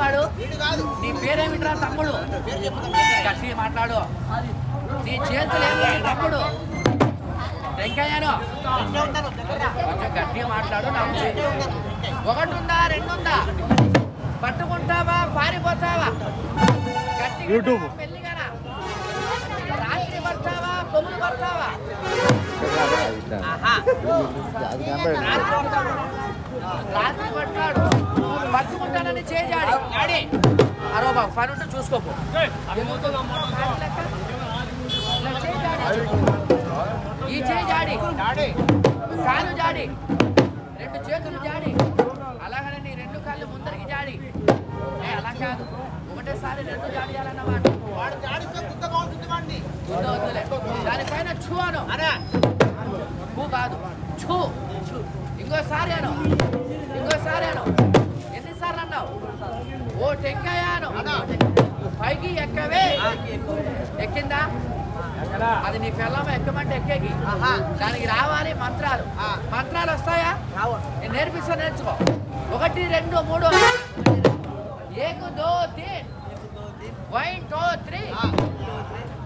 మాట్లాడు. నీ పేరేమిట్రా తమ్ముడు? గట్టి మాట్లాడు. నీ చేతులు ఏమి తమ్ముడు? వెంకయ్యను కొంచెం గట్టిగా మాట్లాడు. ఒకటి ఉందా, రెండు ఉందా? పట్టుకుంటావా, పారిపోతావా? గట్టిగా మెల్లిగానా? రాత్రి పడతావా, కొమ్ములు పడతావా? రాత్రి పట్టాడు, పట్టుకుంటానని చేజాడి. అరో బాబు పని ఉంటే చూసుకోకు. ఈ చేయి జాడి, కాలు జాడి, రెండు చేతులు జాడి, అలాగనే నీ రెండు కాళ్ళు ముందరికి జాడి. అలా కాదు, ఒకటేసారి రెండు జాడియాలన్నమాట. దానిపైన ఛూ అను. ఛూ కాదు, ఛూ. ఇంకోసారి అను, ఇంకోసారి అను. ఎన్నిసార్లు అన్నావు? ఓ టెంకాయ అను. పైకి ఎక్కవే. ఎక్కిందా? అది నీ పిల్లమ్మ ఎక్కమంటే ఎక్కేకి. దానికి రావాలి మంత్రాలు. మంత్రాలు వస్తాయా? నేను నేర్పిస్తా, నేర్చుకో. 1 2 3 1 2 3 1 2 3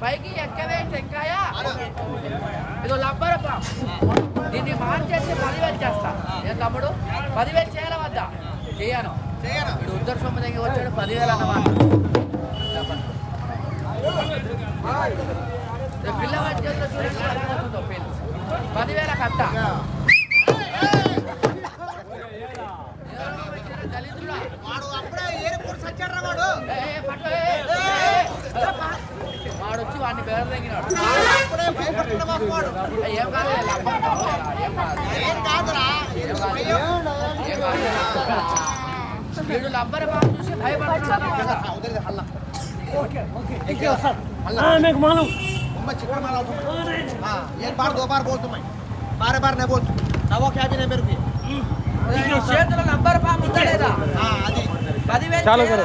పైకి ఎక్కవే టెంకాయ. ఇది లబ్బర్ పాము. దీన్ని మార్చేసి 10,000 చేస్తా. ఏం తమ్ముడు? 10,000 చేయాల వద్దా? చేయను. ఇప్పుడు ఉత్తర సొమ్ము దగ్గర వచ్చాడు 10,000 అన్నమాట. పిల్లవాడి చేతిలో చూడకపోతుందో పెళ్ళి 10,000 కట్ట. దళితుడా వాడొచ్చి వాడిని బెదర తగ్గినాడు. ఏం కాదు, వీడు లబ్బరి బాబు చూసి భయపడుతున్నాడు. చేతులు లబ్బర్ పాము ఉందా లేదా? 10,000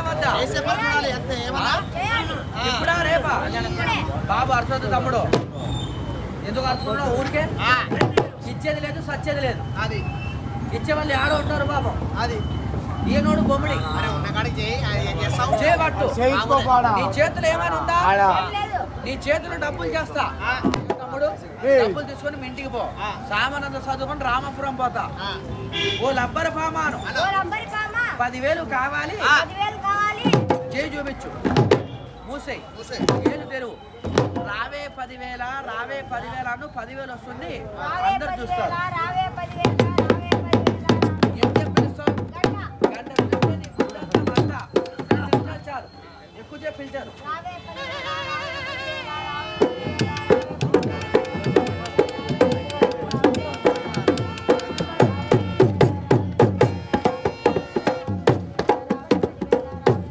ఇప్పుడా రేపా? బాబు అర్థం తమ్ముడు. ఎందుకు అర్థం? ఊరికే ఇచ్చేది లేదు, సచ్చేది లేదు. అది ఇచ్చే వాళ్ళు ఆడ ఉంటారు బాబు. అది ఈయనోడు బొమ్మడి చేయబట్టు. నీ చేతులు ఏమైనా ఉందా? నీ చేతులు డబ్బులు చేస్తా తమ్ముడు. డబ్బులు తీసుకొని మీ ఇంటికి పో. సామానంద చదువుకొని రామపురం పోతా. ఓ లబ్బరి పామాను 10,000 కావాలి. చేయి చూపించు, మూసేయి, ఏళ్ళు తెరువు. రావే 10,000, రావే 10,000 అను. 10,000 వస్తుంది, అందరు చూస్తారు. ఎక్కువ చెప్పి పిలిచారు.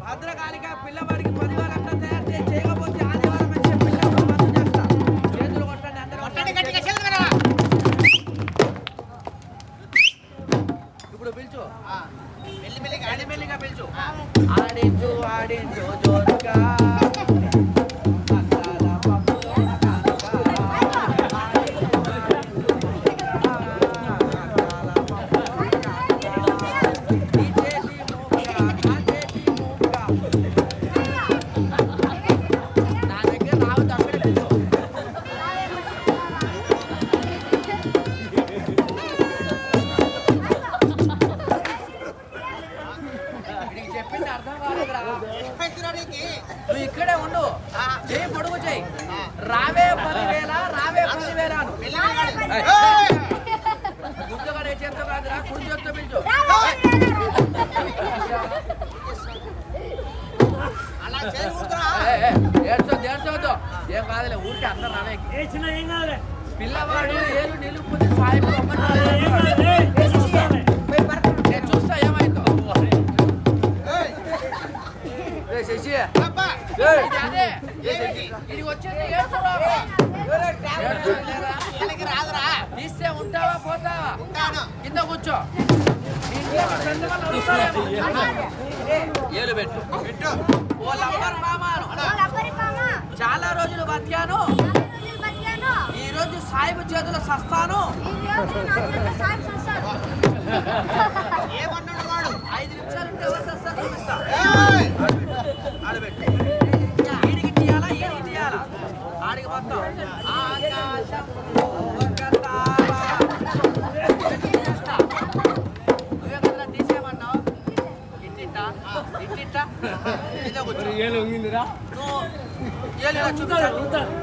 భద్రకాళిక పిల్లవాడికి 10,000 అంతా తయారు చేయకపోతే ఆదివారం వచ్చే పిల్లలు బంద్ చేస్తా. చేతులు కొట్టండి, అందరూ ఇప్పుడు పిలుచు. మెల్లిమెల్లిగా పిలుచు. ఆడించు ఆడించు జోరుగా. నువ్వు ఇక్కడే ఉండు, చేయి పొడుగు చేయి. రావే 10,000, రావే 10,000 అను. గుడ్డగానే చేత్తో కాదురా, కుడి చేత్తో పిలుచు. ఏడ్చొద్దు, ఏం కాదులే, ఊరికే అందరు రావే. పిల్లవాడు ఏళ్ళు నిలుపుకుని సాయం నేను చూస్తా ఏమైందో. శశి ఇది వచ్చేది తీస్తే ఉంటావా పోతావా? కింద కూర్చో. ఏలు పెట్టు. ఓ లబ్బర్ పామాను, చాలా రోజులు బతికాను, ఈ రోజు సాయిబు చేతులు సస్తాను. 5 నిమిషాలు ఉంటే ఎవరు సస్తారు చూపిస్తా. ఇట్లా ఏళ్ళు ఉంగిందిరా నువ్వు ఏళ్ళు ఇలా చూపించాలి.